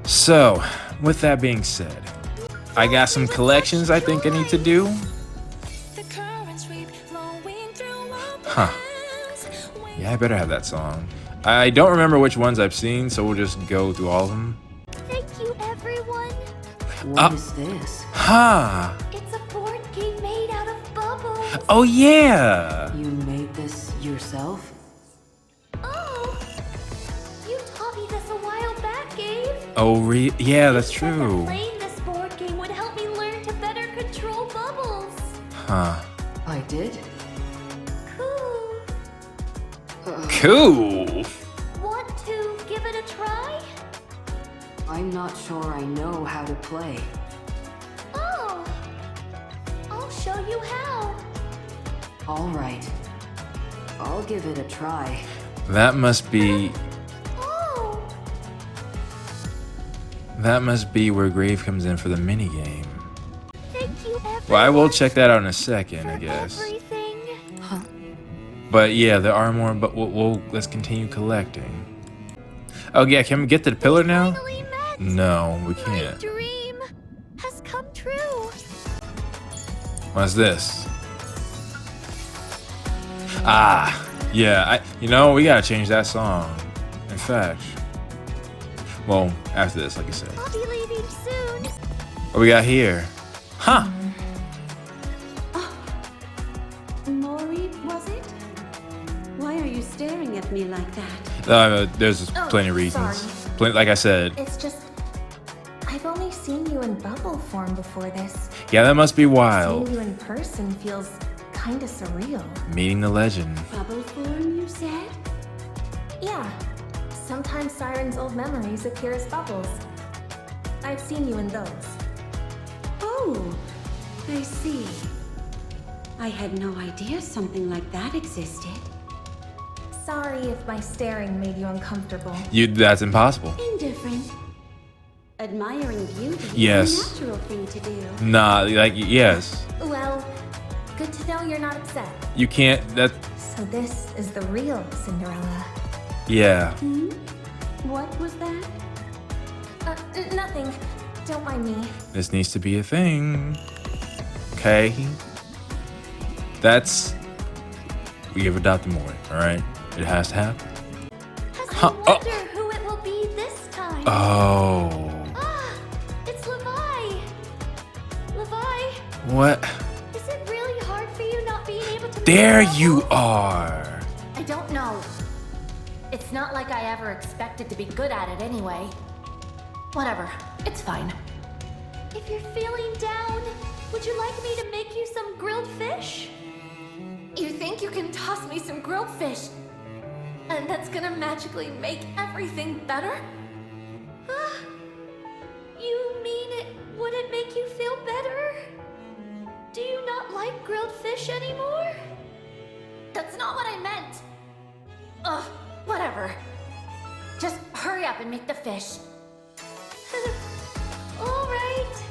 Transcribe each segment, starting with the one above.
So, with that being said, I got some collections I think I need to do. Huh. Yeah, I better have that song. I don't remember which ones I've seen, so we'll just go through all of them. Thank you, everyone. What is this? Huh. It's a board game made out of bubbles. Oh, yeah. You made this yourself? Oh, you taught me this a while back, Gabe. Oh, yeah, that's You said that true. playing this board game would help me learn to better control bubbles. Huh. I did? Cool. Cool. Want to give it a try? I'm not sure I know how to play. Oh, I'll show you how. All right. I'll give it a try. That must be Oh, where Grave comes in for the minigame. thank you, everyone. Well, I will check that out in a second, I for guess. everything. Huh? But yeah, there are more, but let's continue collecting. Oh yeah, can we get to the pillar now? Finally met. No, we My can't. dream has come true. What's this? Ah, yeah, we gotta change that song. In fact, well, after this, like I said. I'll be leaving soon. What we got here? Huh. Maury, was it? Why are you staring at me like that? There's plenty of reasons. sorry. Like I said, It's just, I've only seen you in bubble form before this. yeah, that must be wild. Seeing you in person feels kinda surreal. Meeting the legend. Bubble form, you said? Yeah, sometimes Siren's old memories appear as bubbles. I've seen you in those. Oh, I see. I had no idea something like that existed. Sorry if my staring made you uncomfortable. That's impossible. Indifferent. Admiring beauty Yes. is a natural thing to do. Nah, yes. Well, good to know you're not upset. You can't, So this is the real Cinderella. yeah. What was that? Nothing. Don't mind me. This needs to be a thing. Okay. We give Adopt more, alright? It has to happen. I wonder who it will be this time. Oh. Ah, it's Levi. Levi, What? is it really hard for you not being able to There play you bubbles? are. I don't know. It's not like I ever expected to be good at it anyway. Whatever, it's fine. If you're feeling down, would you like me to make you some grilled fish? You think you can toss me some grilled fish, and that's gonna magically make everything better? Ah, you mean it wouldn't make you feel better? Do you not like grilled fish anymore? That's not what I meant. Ugh, whatever. Just hurry up and make the fish. All right.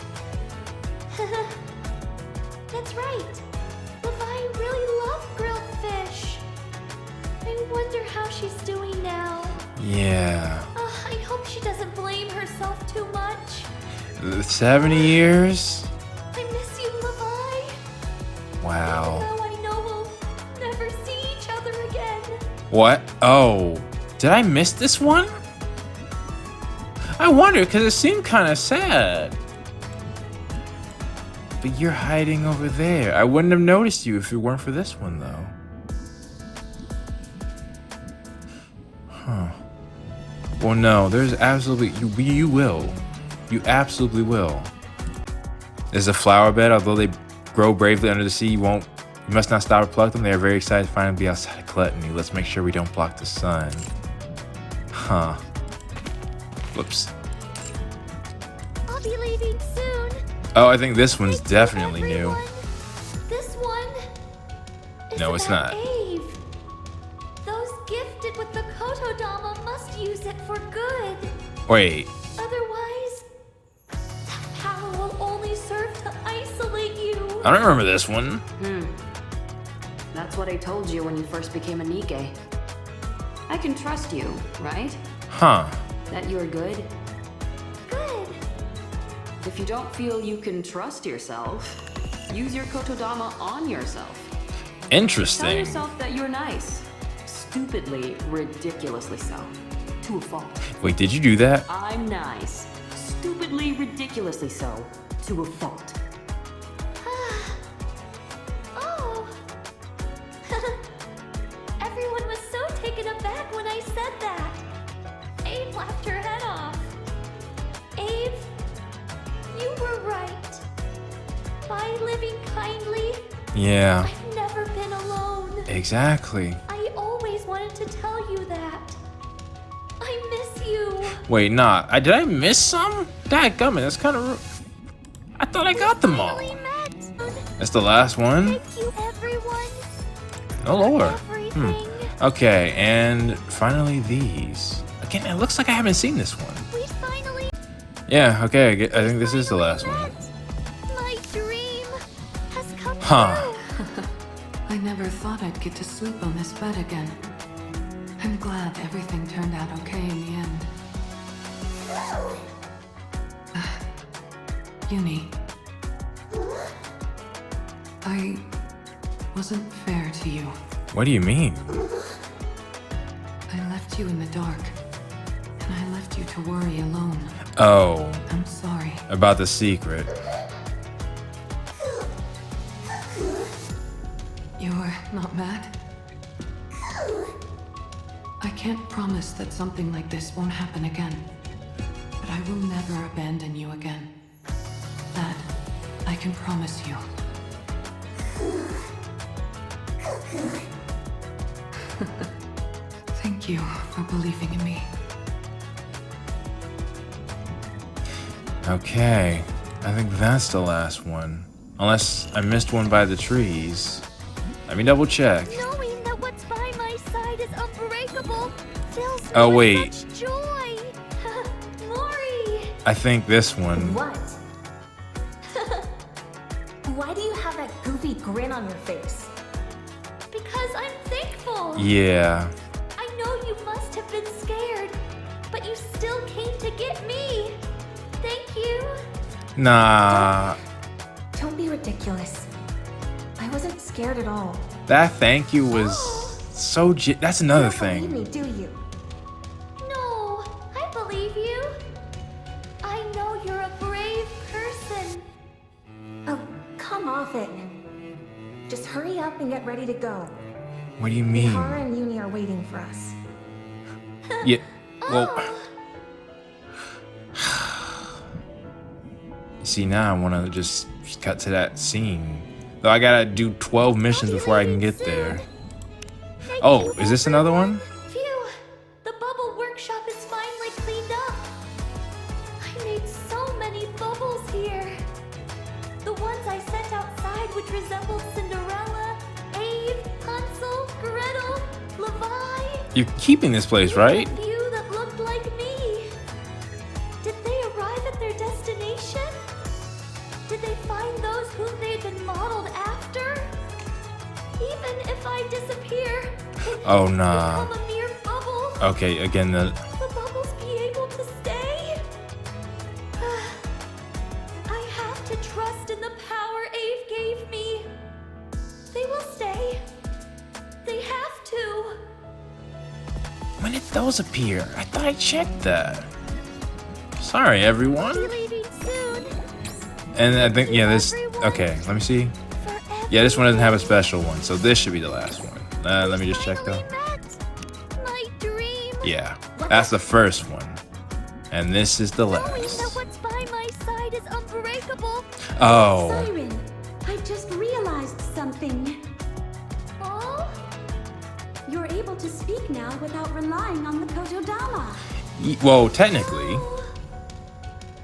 That's right. Levi really loved grilled fish. I wonder how she's doing now. Yeah. I hope she doesn't blame herself too much. 70 years? I miss you, Levi. Wow. Even though I know we'll never see each other again. What? Oh. Did I miss this one? I wonder, because it seemed kind of sad. But you're hiding over there. I wouldn't have noticed you if it weren't for this one, though. Huh. Well, no, there's absolutely... You will. You absolutely will. There's a flower bed. Although they grow bravely under the sea, you must not stop or pluck them. They are very excited to finally be outside of gluttony. Let's make sure we don't block the sun. Huh. Whoops. I'll be leaving soon. Oh, I think this one's Thank you, definitely new. everyone. This one is No, it's about not. Ave. Those gifted with the Kotodama must use it for good. Wait. Otherwise, that power will only serve to isolate you. I don't remember this one. That's what I told you when you first became a Nikke. I can trust you, right? Huh. That you're good? If you don't feel you can trust yourself, use your kotodama on yourself. Tell Interesting. yourself that you're nice. Stupidly, ridiculously so. To a fault. Wait, did you do that? I'm nice. Stupidly, ridiculously so. To a fault. Oh. Everyone was so taken aback when I said that. Abe laughed her head off. Abe, you were right. By living kindly, Yeah, I've never been alone. exactly. I always wanted to tell you that. I miss you. Wait, nah. Did I miss some? Dadgummit, that's kind of rude. I thought I got them all. Finally met. That's the last one? Thank you, everyone. Oh, Lord. Everything. Okay, and finally these. Again, it looks like I haven't seen this one. We finally Yeah, okay, I think this is the last one. met. My dream has come Huh. true. I never thought I'd get to sleep on this bed again. I'm glad everything turned out okay in the end. Uni. I wasn't fair to you. What do you mean? I left you in the dark. And I left you to worry alone. Oh, I'm sorry. about the secret. You're not mad? I can't promise that something like this won't happen again. But I will never abandon you again. That I can promise you. Thank you for believing in me. Okay, I think that's the last one. Unless I missed one by the trees. Let me double check. Knowing that what's by my side is unbreakable fills me Oh, with wait. such joy. Mori. I think this one. What? Why do you have that goofy grin on your face? Because I'm thankful. Yeah. I know you must have been scared, but you still came to get me. Thank you. Nah. Don't be ridiculous. I wasn't scared at all. That thank you was so. That's another You don't believe thing. me, do you? No, I believe you. I know you're a brave person. Oh, come off it. Just hurry up and get ready to go. What do you mean? Hara and Uni are waiting for us. Yeah. Well. Oh. See, now I want to just cut to that scene. Though I gotta do 12 missions before I can get there. Thank Oh, you, is this another everyone. one? Phew, the bubble workshop is finally cleaned up. I made so many bubbles here. The ones I sent outside, which resembled Cinderella, Abe, Hansel, Gretel, Levi. You're keeping this place, right? A few that looked like me. Did they arrive at their destination? Did they find those whom they'd been modeled after? Even if I disappear, it Oh, won't nah. become a mere bubble. Okay, again, Will the bubbles be able to stay? I have to trust in the power Ave gave me. They will stay. They have to. when did those appear? I thought I checked that. Sorry, everyone. Be leaving soon. And I think, yeah, this. Okay, let me see. Yeah, this one doesn't have a special one, so this should be the last one. Let me just check though. My dream. Yeah, that's the first one. And this is the Knowing that last. what's by my side is unbreakable. Oh, Siren, I just realized something. Oh? You're able to speak now without relying on the Kotodama. well, technically. Oh.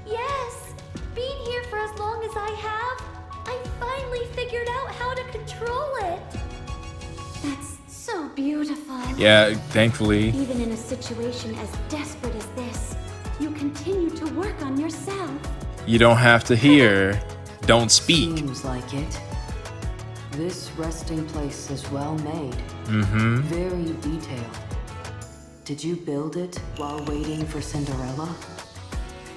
Yes. Being here for as long as I have, I finally figured out how to control it. That's so beautiful. Yeah, thankfully. Even in a situation as desperate as this, you continue to work on yourself. You don't have to hear. Don't speak. Seems like it. This resting place is well made. Mm-hmm. Very detailed. Did you build it while waiting for Cinderella?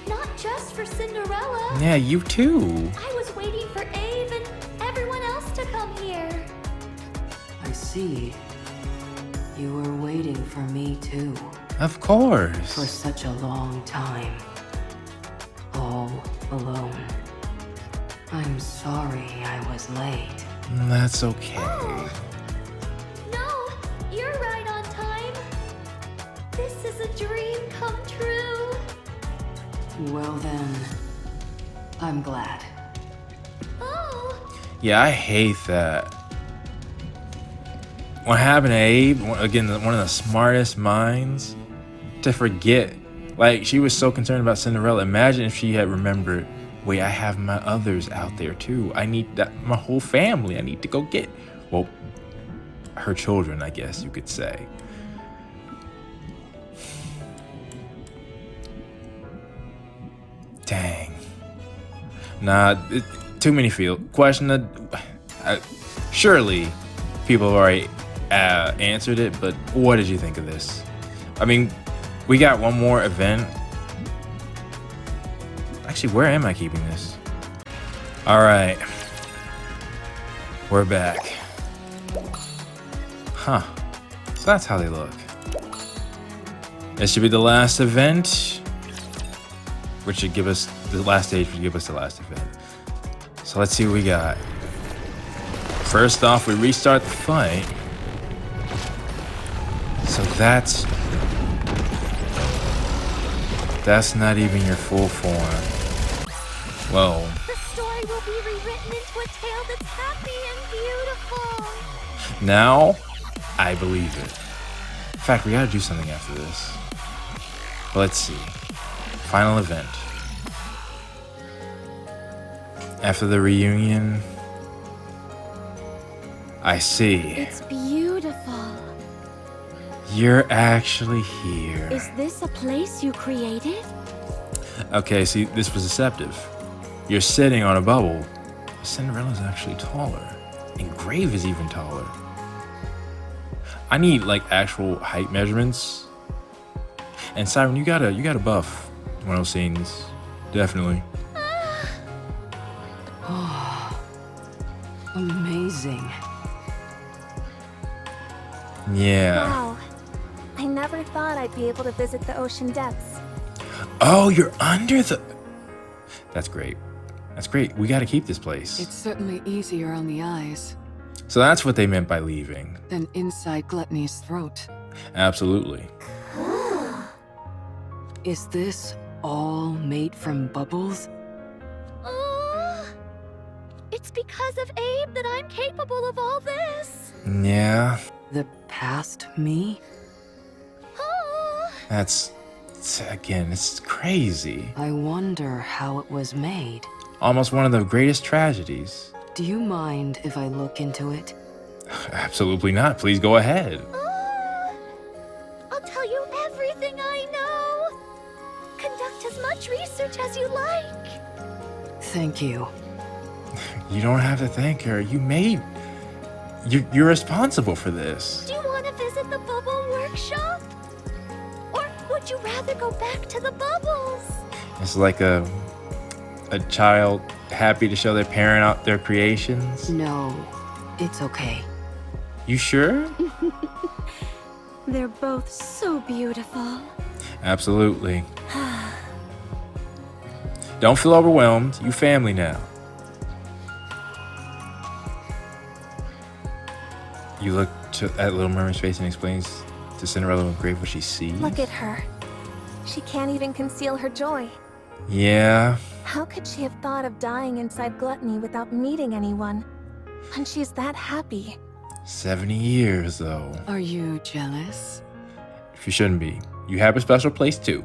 Not just for Cinderella. Yeah, you too. I was waiting for Abe and everyone else to come here. I see. You were waiting for me too. Of course. For such a long time. All alone. I'm sorry I was late. That's okay. No, you're right on time. This is a dream come true. Well then, I'm glad. Oh, Yeah, I hate that. What happened to Abe, again, one of the smartest minds, to forget. Like, she was so concerned about Cinderella. Imagine if she had remembered, wait, I have my others out there too. I need that, my whole family. I need to go get, well, her children, I guess you could say. Dang. Nah, too many field. Question, surely people have already answered it, but what did you think of this? I mean, we got one more event. Actually, where am I keeping this? All right. We're back. Huh. So that's how they look. This should be the last event, which should give us the last stage, would give us the last event. So let's see what we got. First off, we restart the fight. So that's not even your full form. Whoa. the story will be rewritten into a tale that's happy and beautiful. Now, I believe it. In fact, we gotta do something after this. Let's see. Final event. After the reunion, I see. It's beautiful. You're actually here. Is this a place you created? Okay, see, this was deceptive. You're sitting on a bubble. Cinderella's actually taller. And Grave is even taller. I need like actual height measurements. And Siren, you gotta buff one of those scenes. Definitely. Amazing. Yeah. Wow. I never thought I'd be able to visit the ocean depths. Oh, you're under the... That's great. That's great. We gotta keep this place. It's certainly easier on the eyes So that's what they meant by leaving. than inside Gluttony's throat. Absolutely. Is this all made from bubbles? It's because of Abe that I'm capable of all this. Yeah. The past me? That's... Again, it's crazy. I wonder how it was made. Almost one of the greatest tragedies. Do you mind if I look into it? Absolutely not. Please go ahead. I'll tell you everything I know. Conduct as much research as you like. Thank you. You don't have to thank her. You made... You're responsible for this. Do you want to visit the bubble workshop? Or would you rather go back to the bubbles? It's like a child happy to show their parent out their creations. No, it's okay. You sure? They're both so beautiful. Absolutely. Don't feel overwhelmed. You family now. You look at Little Mermaid's face and explains to Cinderella and Grave what she sees. Look at her. She can't even conceal her joy. Yeah. How could she have thought of dying inside Gluttony without meeting anyone? And she's that happy. 70 years, though. Are you jealous? If you shouldn't be. You have a special place, too.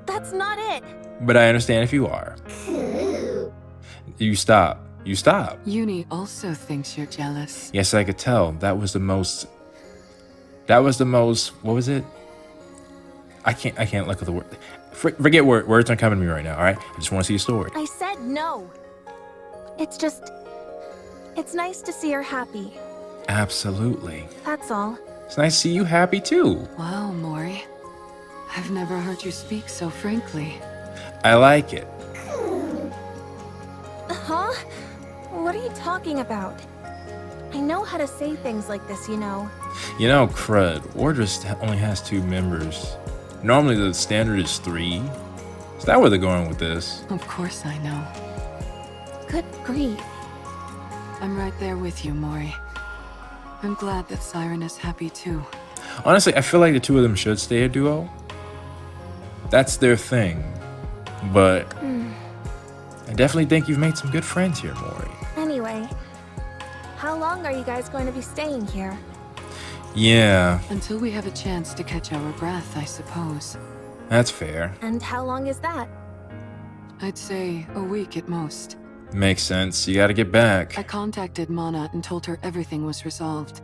That's not it. But I understand if you are. You stop. You stop. Uni also thinks you're jealous. Yes, I could tell. That was the most... What was it? I can't look at the word. Forget words aren't coming to me right now, all right? I just want to see a story. I said no. It's nice to see her happy. Absolutely. That's all. It's nice to see you happy, too. Wow, Mori. I've never heard you speak so frankly. I like it. Huh? What are you talking about? I know how to say things like this, you know. You know, crud. Orders only has 2 members. Normally the standard is 3. Is that where they're going with this? Of course I know. Good grief. I'm right there with you, Mori. I'm glad that Siren is happy too. Honestly, I feel like the 2 of them should stay a duo. That's their thing. But I definitely think you've made some good friends here, Mori. Anyway, how long are you guys going to be staying here? Yeah, Until we have a chance to catch our breath, I suppose. that's fair. And how long is that? I'd say a week at most. Makes sense. You gotta get back. I contacted Mana and told her everything was resolved.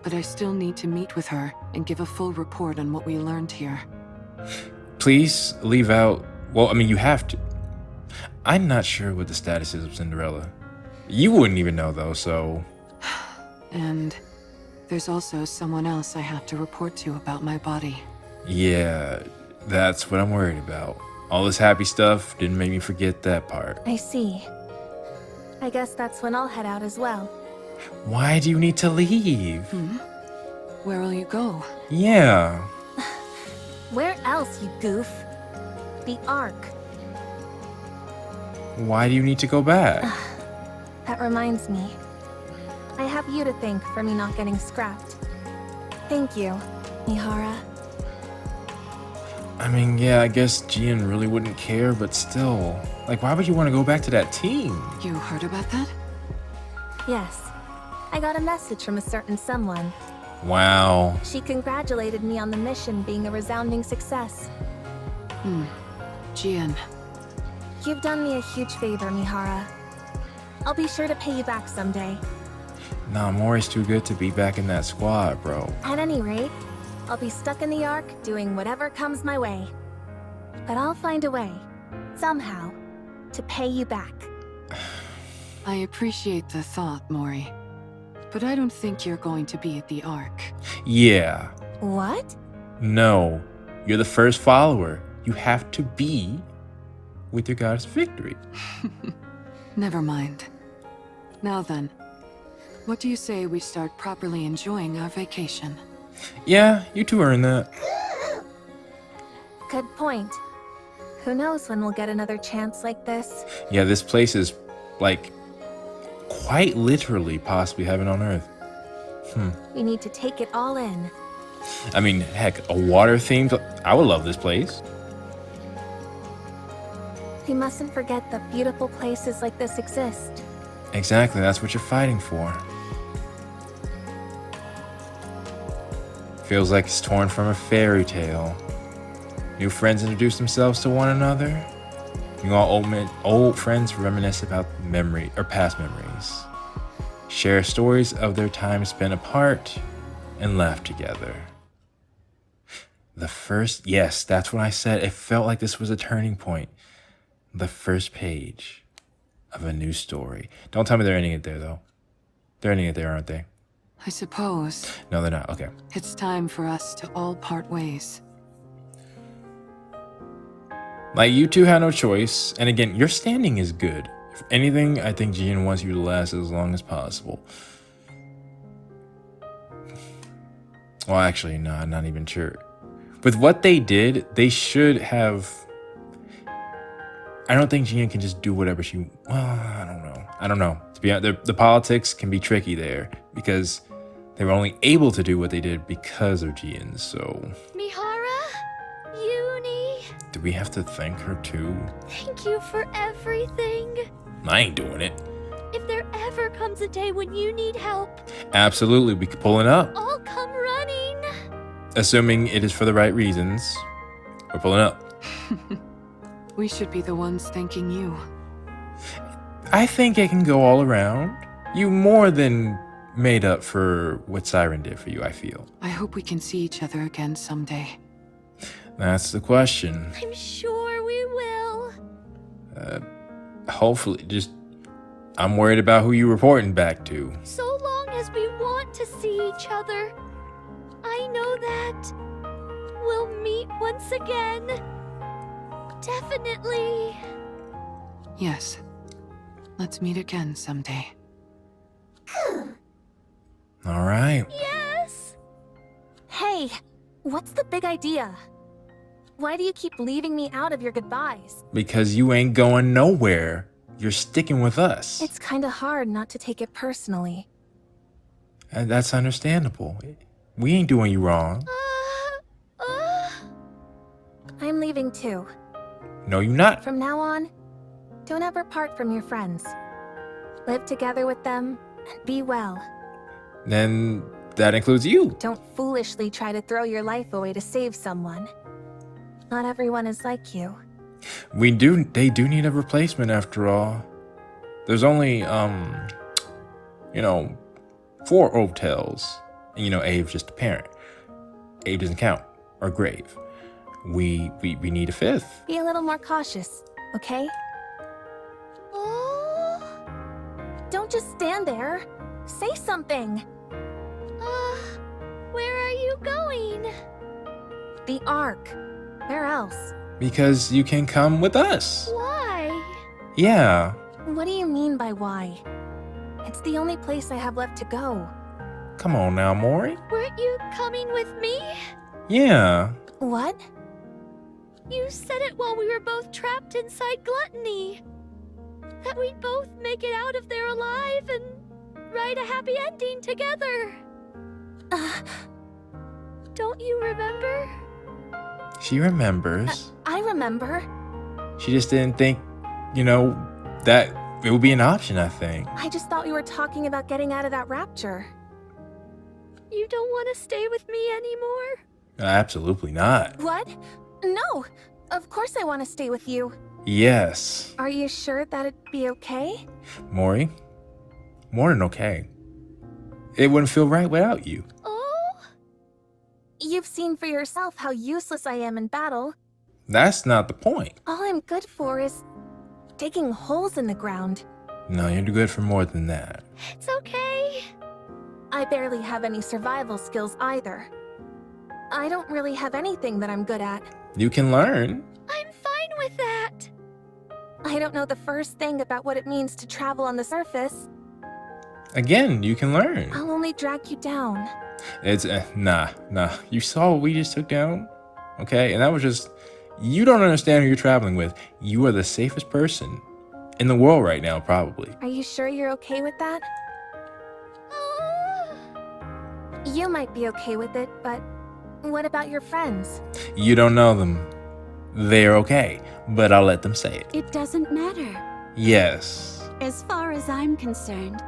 But I still need to meet with her and give a full report on what we learned here. Please leave out... Well, I mean, you have to. I'm not sure what the status is of Cinderella. You wouldn't even know, though, so... And there's also someone else I have to report to about my body. Yeah, that's what I'm worried about. All this happy stuff didn't make me forget that part. I see. I guess that's when I'll head out as well. Why do you need to leave? Where will you go? Yeah. Where else, you goof? The Ark. Why do you need to go back? That reminds me. I have you to thank for me not getting scrapped. Thank you, Mihara. I mean, yeah, I guess Gian really wouldn't care, but still. Like, why would you want to go back to that team? You heard about that? Yes. I got a message from a certain someone. Wow. She congratulated me on the mission being a resounding success. Gian. You've done me a huge favor, Mihara. I'll be sure to pay you back someday. Nah, Mori's too good to be back in that squad, bro. At any rate, I'll be stuck in the Ark doing whatever comes my way. But I'll find a way, somehow, to pay you back. I appreciate the thought, Mori. But I don't think you're going to be at the Ark. Yeah. What? No. You're the first follower. You have to be with your goddess victory. Never mind. Now then, what do you say we start properly enjoying our vacation? Yeah, you two earned that. Good point. Who knows when we'll get another chance like this? Yeah, this place is, like, quite literally possibly heaven on earth. We need to take it all in. I mean, heck, a water-themed... I would love this place. We mustn't forget that beautiful places like this exist. Exactly, that's what you're fighting for. Feels like it's torn from a fairy tale. New friends introduce themselves to one another. You all old friends reminisce about past memories. Share stories of their time spent apart and laugh together. Yes, that's what I said. It felt like this was a turning point. The first page of a new story. Don't tell me they're ending it there, though. They're ending it there, aren't they? I suppose No, they're not. Okay. it's time for us to all part ways. Like, you two had no choice. And again, your standing is good. If anything, I think Gian wants you to last as long as possible. Well, actually, no, I'm not even sure. With what they did, they should have... I don't think Gian can just do whatever she... Well, I don't know. To be honest, the politics can be tricky there because they were only able to do what they did because of Gian, so... Mihara? Uni? Do we have to thank her too? Thank you for everything. I ain't doing it. If there ever comes a day when you need help, Absolutely, we could pull it up. I'll come running. Assuming it is for the right reasons. We're pulling up. We should be the ones thanking you. I think it can go all around. You more than made up for what Siren did for you, I feel. I hope we can see each other again someday. That's the question. I'm sure we will. Hopefully, I'm worried about who you're reporting back to. So long as we want to see each other, I know that we'll meet once again. Definitely. Yes. Let's meet again someday. All right. Yes. Hey, what's the big idea? Why do you keep leaving me out of your goodbyes? Because you ain't going nowhere. You're sticking with us. It's kinda hard not to take it personally. And that's understandable. We ain't doing you wrong. I'm leaving too. No, you not. From now on, don't ever part from your friends. Live together with them and be well. Then that includes you. Don't foolishly try to throw your life away to save someone. Not everyone is like you. They do need a replacement after all. There's only, 4 hotels. And, Abe's just a parent. Abe doesn't count. Or Grave. We need a 5th. Be a little more cautious, okay? Oh. Don't just stand there. Say something. Where are you going? The Ark. Where else? Because you can come with us. Why? Yeah. What do you mean by why? It's the only place I have left to go. Come on now, Mori. Weren't you coming with me? Yeah. What? You said it while we were both trapped inside Gluttony. That we'd both make it out of there alive and write a happy ending together. Don't you remember? She remembers. I remember. She just didn't think, that it would be an option, I think. I just thought we were talking about getting out of that rapture. You don't want to stay with me anymore? Absolutely not. What? No. Of course I want to stay with you. Yes. Are you sure that'd be okay? Mori, more than okay. It wouldn't feel right without you. Oh? You've seen for yourself how useless I am in battle. That's not the point. All I'm good for is digging holes in the ground. No, you're good for more than that. It's okay. I barely have any survival skills either. I don't really have anything that I'm good at. You can learn. I'm fine with that. I don't know the first thing about what it means to travel on the surface. Again, you can learn. I'll only drag you down. It's, nah. You saw what we just took down? Okay, and that was just, you don't understand who you're traveling with. You are the safest person in the world right now, probably. Are you sure you're okay with that? You might be okay with it, but what about your friends? You don't know them. They're okay, but I'll let them say it. It doesn't matter. Yes. As far as I'm concerned,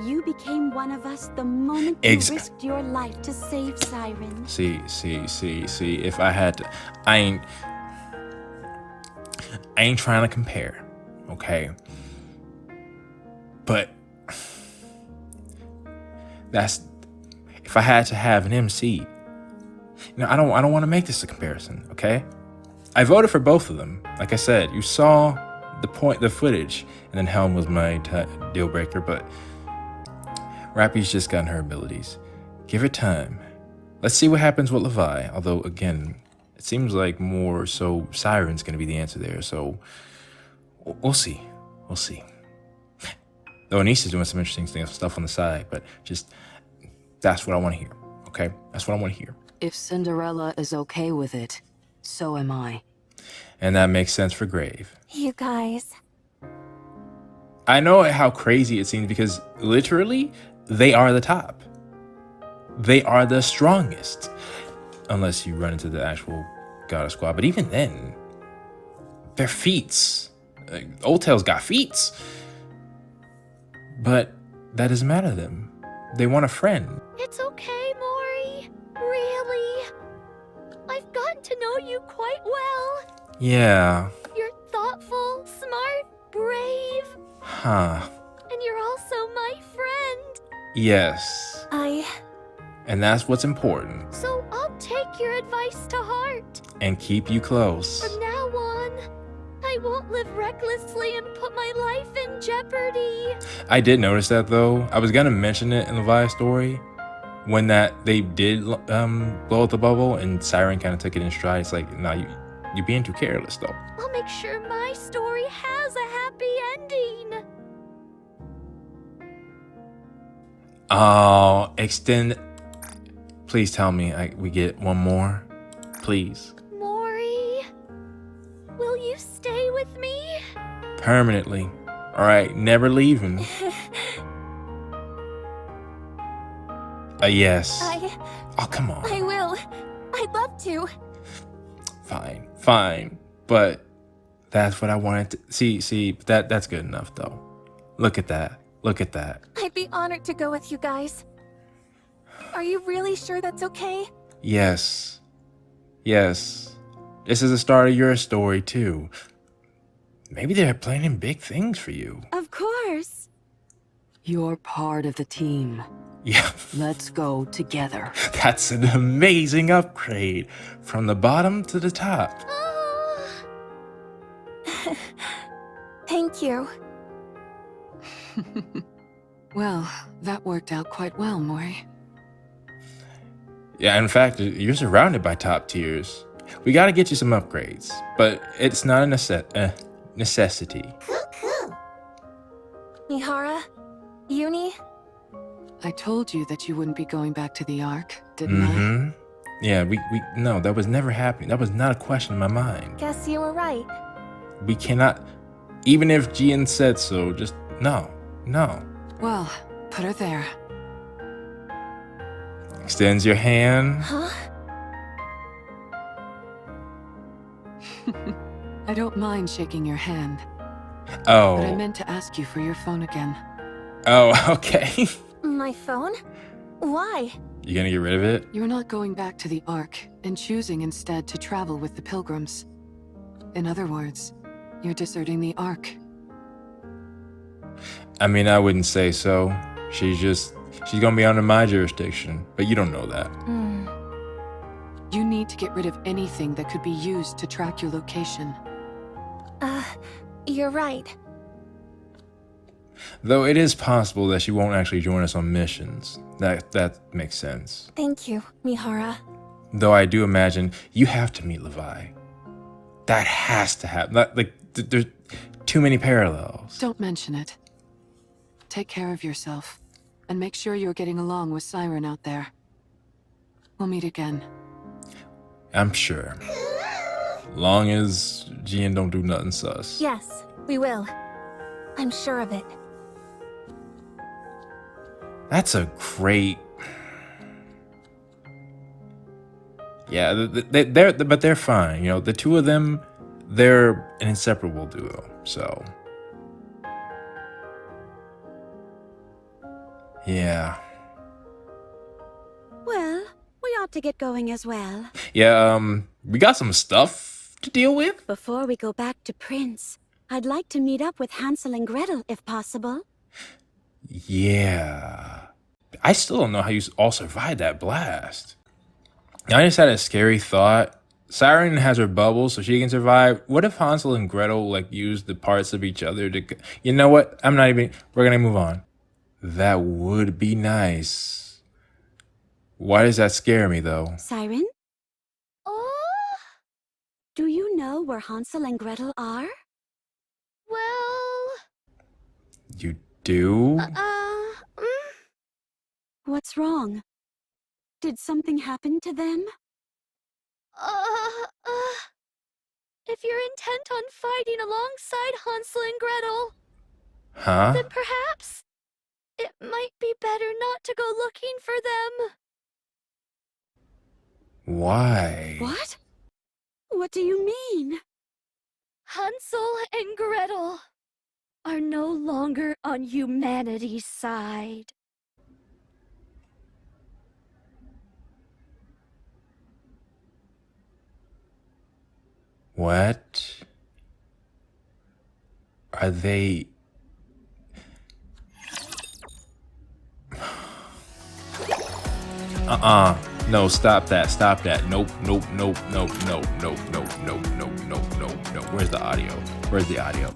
you became one of us the moment you risked your life to save Siren. See. If I had to, I ain't trying to compare, okay? But if I had to have an MC, I don't want to make this a comparison, okay? I voted for both of them. Like I said, you saw the footage, and then Helm was my deal breaker, but Rappy's just gotten her abilities. Give her time. Let's see what happens with Levi, although again, it seems like more so Siren's gonna be the answer there, so we'll see. Though Anissa's doing some interesting stuff on the side, but just, that's what I want to hear, okay? That's what I want to hear. If Cinderella is okay with it, so am I. And that makes sense for Grave. You guys. I know how crazy it seems because literally, they are the top. They are the strongest. Unless you run into the actual Goddess Squad. But even then, they're feats. Old Tail's got feats. But that doesn't matter to them. They want a friend. It's okay, Mori. Really. I've gotten to know you quite well. Yeah. You're thoughtful, smart, brave. Huh. And you're also my friend. Yes. And that's what's important. So I'll take your advice to heart. And keep you close. From now on, I won't live recklessly and put my life in jeopardy. I did notice that though. I was gonna mention it in Levi's story when they did blow up the bubble and Siren kind of took it in stride. It's like, nah, You're being too careless, though. I'll make sure my story has a happy ending. Oh, extend. Please tell me we get one more. Please. Mori, will you stay with me? Permanently. All right, never leaving. A yes. Oh, come on. I will. I'd love to. Fine. But that's what I wanted to see. That's good enough, though. Look at that. I'd be honored to go with you guys. Are you really sure that's okay? Yes. This is the start of your story, too. Maybe they're planning big things for you. Of course. You're part of the team. Yeah. Let's go together. That's an amazing upgrade. From the bottom to the top. Thank you. Well, that worked out quite well, Mori. Yeah, in fact, you're surrounded by top tiers. We gotta get you some upgrades, but it's not a necessity. Mihara, Uni, I told you that you wouldn't be going back to the Ark, didn't I? Yeah, no, that was never happening. That was not a question in my mind. guess you were right. We cannot, even if Jian said so, just no. Well, put her there. Extends your hand. Huh? I don't mind shaking your hand, Oh. but I meant to ask you for your phone again. Oh, okay. My phone? Why? You gonna get rid of it? You're not going back to the Ark and choosing instead to travel with the Pilgrims. In other words, you're deserting the Ark. I mean, I wouldn't say so. She's gonna be under my jurisdiction, but you don't know that. You need to get rid of anything that could be used to track your location. You're right. Though it is possible that she won't actually join us on missions. That makes sense. Thank you, Mihara. Though I do imagine you have to meet Levi. That has to happen. There's too many parallels. Don't mention it. Take care of yourself, and make sure you're getting along with Siren out there. We'll meet again. I'm sure. Long as Jian don't do nothing sus. Yes, we will. I'm sure of it. That's a great... Yeah, but they're fine. You know, the two of them, they're an inseparable duo, so... Yeah. Well, we ought to get going as well. Yeah, we got some stuff to deal with. Before we go back to Prince, I'd like to meet up with Hansel and Gretel, if possible. Yeah. I still don't know how you all survived that blast. I just had a scary thought. Siren has her bubble so she can survive. What if Hansel and Gretel, use the parts of each other to... You know what? We're gonna move on. That would be nice. Why does that scare me, though? Siren, Oh, do you know where Hansel and Gretel are? well, You do? What's wrong? Did something happen to them? if you're intent on fighting alongside Hansel and Gretel, Huh? then perhaps it might be better not to go looking for them. Why? What? What do you mean? Hansel and Gretel are no longer on humanity's side. What? Are they... No, stop that. Nope. Where's the audio?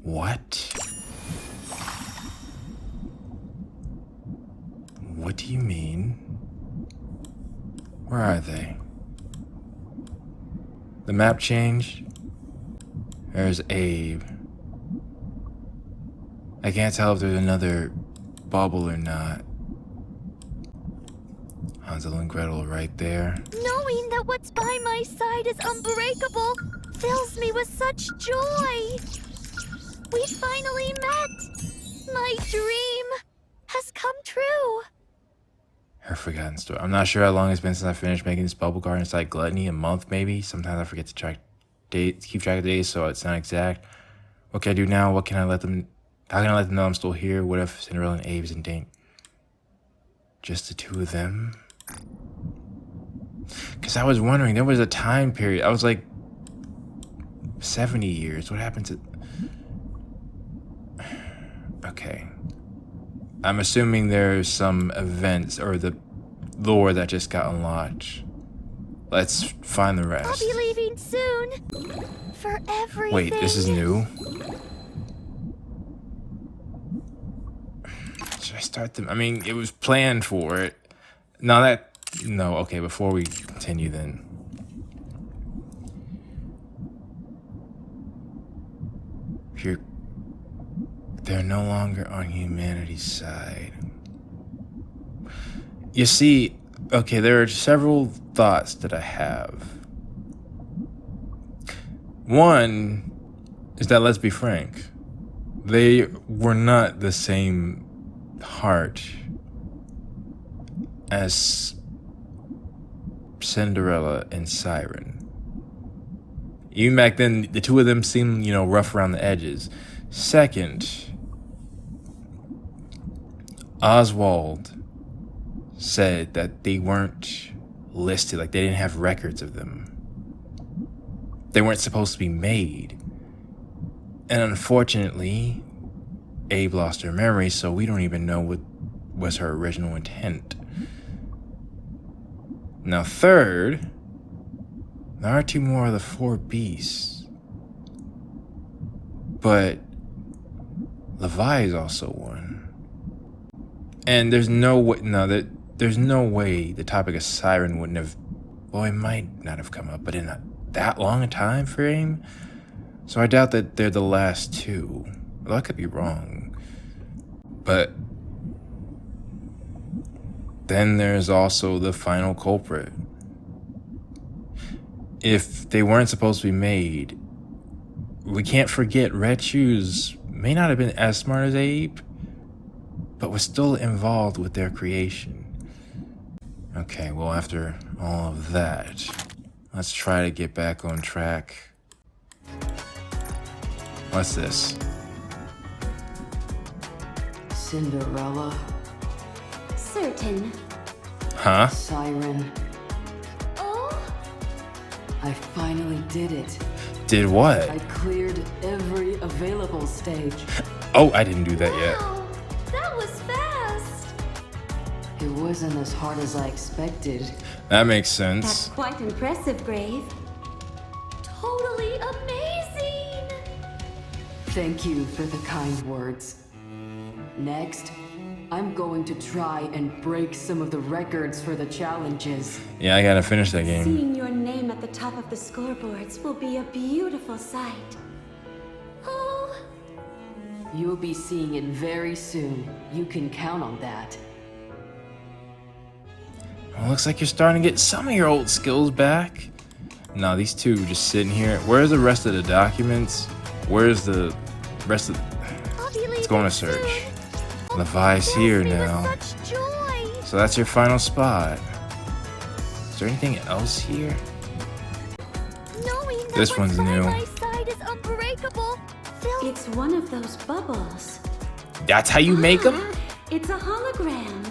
What? Where are they? The map changed. There's Abe. I can't tell if there's another bubble or not. Hansel and Gretel right there. Knowing that what's by my side is unbreakable fills me with such joy. We finally met. My dream has come true. Her forgotten story. I'm not sure how long it's been since I finished making this bubble garden. It's like gluttony, a month maybe. Sometimes I forget to keep track of days, so it's not exact. What can I do now? How can I let them know I'm still here? What if Cinderella and Abe isn't dating? Just the two of them? Because I was wondering, there was a time period. I was like 70 years. What happened to... Okay. I'm assuming there's some events or the lore that just got unlocked. Let's find the rest. I'll be leaving soon. For everything. Wait, this is new? Should I start them? I mean, it was planned for it. No, okay, before we continue then. They're no longer on humanity's side. You see, okay, there are several thoughts that I have. One is that, let's be frank, they were not the same heart as Cinderella and Siren. Even back then, the two of them seemed, rough around the edges. Second, Oswald said that they weren't listed, like they didn't have records of them. They weren't supposed to be made. And unfortunately, Abe lost her memory, so we don't even know what was her original intent. Now, third, there are two more of the four beasts. But Levi is also one. And there's no way, there's no way the topic of Siren wouldn't have, well, it might not have come up, but in that long a time frame? So I doubt that they're the last two. Well, I could be wrong. But then there's also the final culprit. If they weren't supposed to be made, we can't forget Red Shoes may not have been as smart as Abe, but was still involved with their creation. Okay, well, after all of that, let's try to get back on track. What's this? Cinderella, Certain. Huh? Siren, Oh, I finally did it. Did what? I cleared every available stage. Oh, I didn't do that yet. wow. That was fast. It wasn't as hard as I expected. That makes That's sense. quite impressive, Grave. Totally amazing. Thank you for the kind words. Next, I'm going to try and break some of the records for the challenges. Yeah, I gotta finish that game. Seeing your name at the top of the scoreboards will be a beautiful sight. Oh, You'll be seeing it very soon. You can count on that. Well, looks like you're starting to get some of your old skills back. No, these two just sitting here. Where's the rest of the documents? Where's the rest of... I'll be leaving Let's go on a search. soon. Levi's here Fills me with now. such joy. So that's your final spot. Is there anything else here? Knowing that This what's one's by new. my side is unbreakable fills It's one of those bubbles. That's how you make them? It's a hologram.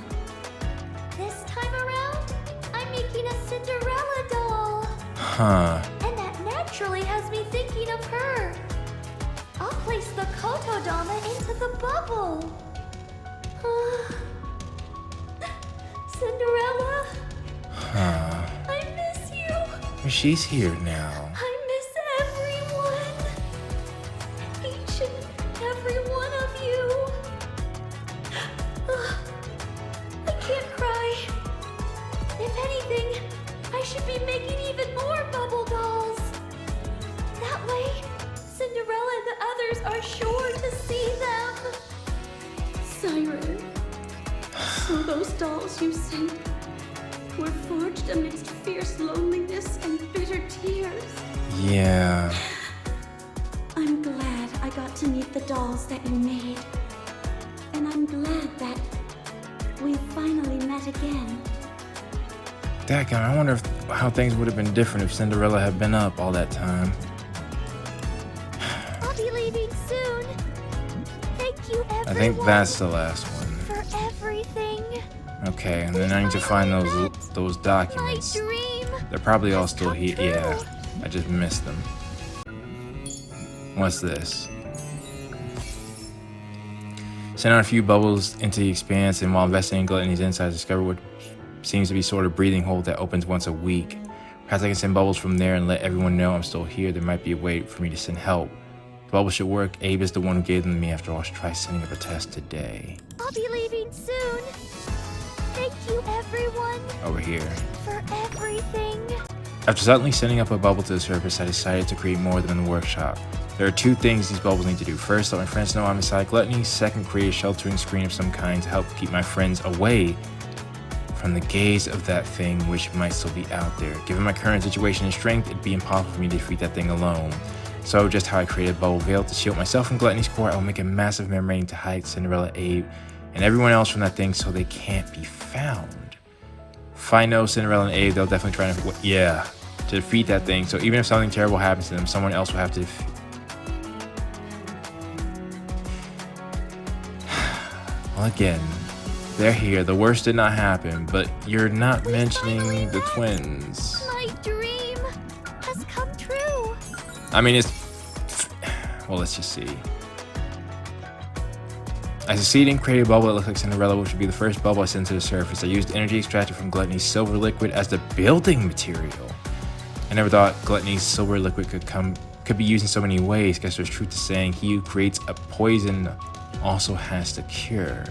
This time around, I'm making a Cinderella doll. Huh. And that naturally has me thinking of her. I'll place the Kotodama into the bubble. Cinderella, Huh. I miss you. Well, she's here now. I miss everyone. Each and every one of you. I can't cry. If anything, I should be making even more bubble dolls. That way, Cinderella and the others are sure to see them. Siren, so those dolls you sent were forged amidst fierce loneliness and bitter tears. Yeah. I'm glad I got to meet the dolls that you made. And I'm glad that we finally met again. Dadgum, I wonder how things would have been different if Cinderella had been up all that time. I'll be leaving soon. Thank you, everyone. I think that's the last one. For everything. Okay, and then I need to find those documents. My dream. They're probably all still come here. true. Yeah, I just missed them. What's this? Send out a few bubbles into the expanse, and while investigating Gluttony's insides, discover what seems to be sort of breathing hole that opens once a week. Perhaps I can send bubbles from there and let everyone know I'm still here. There might be a way for me to send help. The bubbles should work. Abe is the one who gave them to me. After all, I should try sending up a test today. I'll be leaving soon. Thank you, everyone. Over here. For everything. After suddenly sending up a bubble to the surface, I decided to create more of them in the workshop. There are two things these bubbles need to do. First, let my friends know I'm inside Gluttony. Second, create a sheltering screen of some kind to help keep my friends away from the gaze of that thing which might still be out there. Given my current situation and strength, it'd be impossible for me to defeat that thing alone. So, just how I created a bubble veil to shield myself from Gluttony's core, I will make a massive membrane to hide Cinderella, Abe, and everyone else from that thing so they can't be found. If I know Cinderella and Abe, they'll definitely try to defeat that thing. So even if something terrible happens to them, someone else will have to defeat. Well, again, they're here. The worst did not happen, but you're not mentioning the twins. My dream has come true. I mean, well, let's just see. I succeeded in creating a bubble that looks like Cinderella, which would be the first bubble I sent to the surface. I used energy extracted from Gluttony's silver liquid as the building material. I never thought Gluttony's silver liquid could be used in so many ways. Guess there's truth to saying he who creates a poison also has the cure.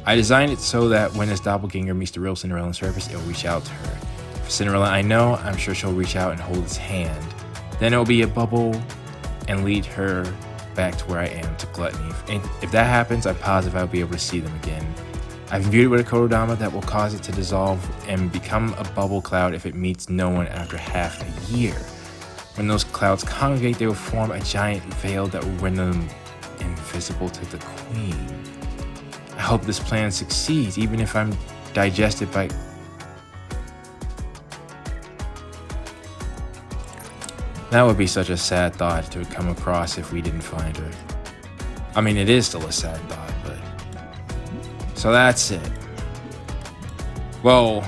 I designed it so that when this doppelganger meets the real Cinderella on the surface, it'll reach out to her. For Cinderella, I know, I'm sure she'll reach out and hold his hand. Then it'll be a bubble and lead her back to where I am, to Gluttony. If that happens, I'm positive I'll be able to see them again. I've imbued it with a kodama that will cause it to dissolve and become a bubble cloud if it meets no one after half a year. When those clouds congregate, they will form a giant veil that will render them invisible to the queen. I hope this plan succeeds, even if I'm digested by... That would be such a sad thought to come across if we didn't find her. I mean, it is still a sad thought, but... So that's it. Well,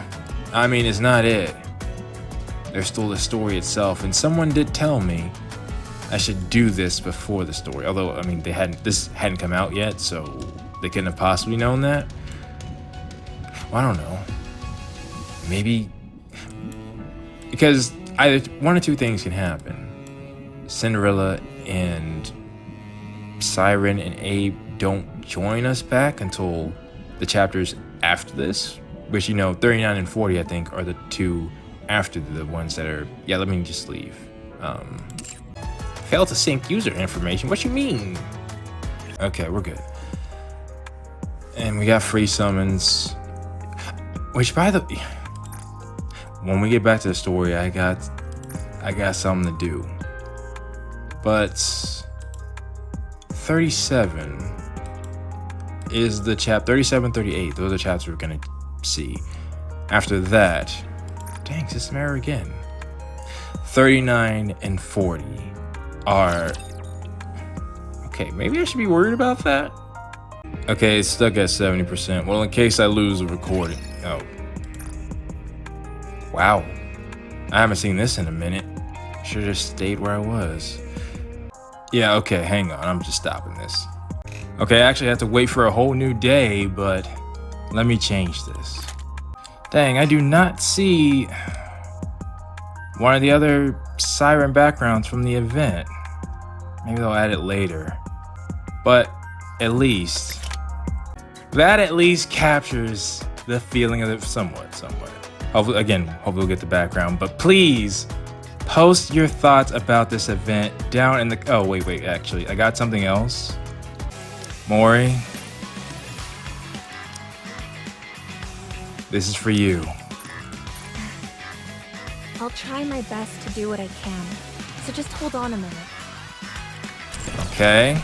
I mean, it's not it. There's still the story itself, and someone did tell me I should do this before the story. Although, I mean, this hadn't come out yet, so they couldn't have possibly known that. Well, I don't know. Maybe... Because either one or two things can happen. Cinderella and Siren and Abe don't join us back until the chapters after this, which, 39 and 40, I think, are the two after the ones that are... Yeah, let me just leave. Failed to sync user information. What you mean? Okay, we're good. And we got free summons. Which, by the... When we get back to the story, I got something to do. But 37 is the 37, 38. Those are the chapters we're gonna see. After that, dang, is this mirror again? 39 and 40 are... Okay, maybe I should be worried about that? Okay, it's stuck at 70%. Well, in case I lose the recording. Oh. Wow. I haven't seen this in a minute. Should've just stayed where I was. Yeah, okay, hang on. I'm just stopping this. Okay, I actually have to wait for a whole new day, but let me change this. Dang, I do not see one of the other Siren backgrounds from the event. Maybe they'll add it later. But at least, that at least captures the feeling of it somewhat. hopefully we'll get the background. But please post your thoughts about this event down in the. Oh wait, actually, I got something else. Mori, this is for you. I'll try my best to do what I can. So just hold on a minute. Okay.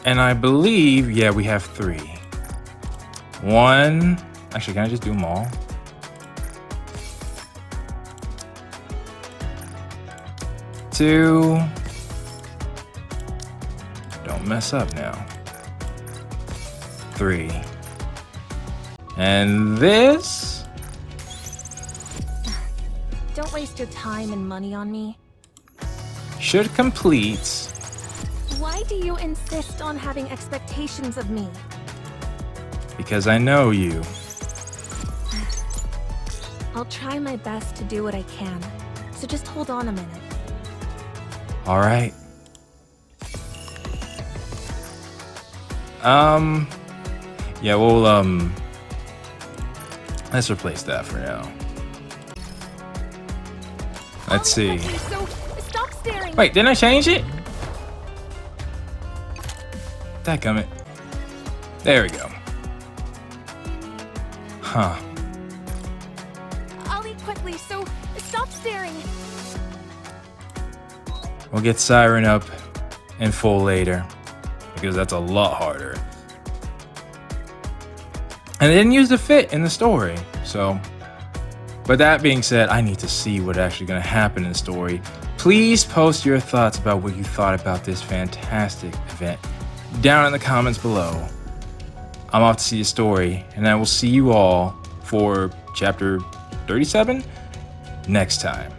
And I believe, yeah, we have 3. 1. Actually, can I just do them all? 2. Don't mess up now. 3. And this? Don't waste your time and money on me. Should complete. Why do you insist on having expectations of me? Because I know you. I'll try my best to do what I can. So just hold on a minute. All right. Yeah, we'll, let's replace that for now. Let's see. So stop staring. Wait, didn't I change it? Dadgummit. There we go. Huh. I'll eat quickly, so stop staring. We'll get Siren up in full later, because that's a lot harder. And they didn't use the fit in the story, so. But that being said, I need to see what's actually going to happen in the story. Please post your thoughts about what you thought about this fantastic event down in the comments below. I'm off to see the story, and I will see you all for chapter 37 next time.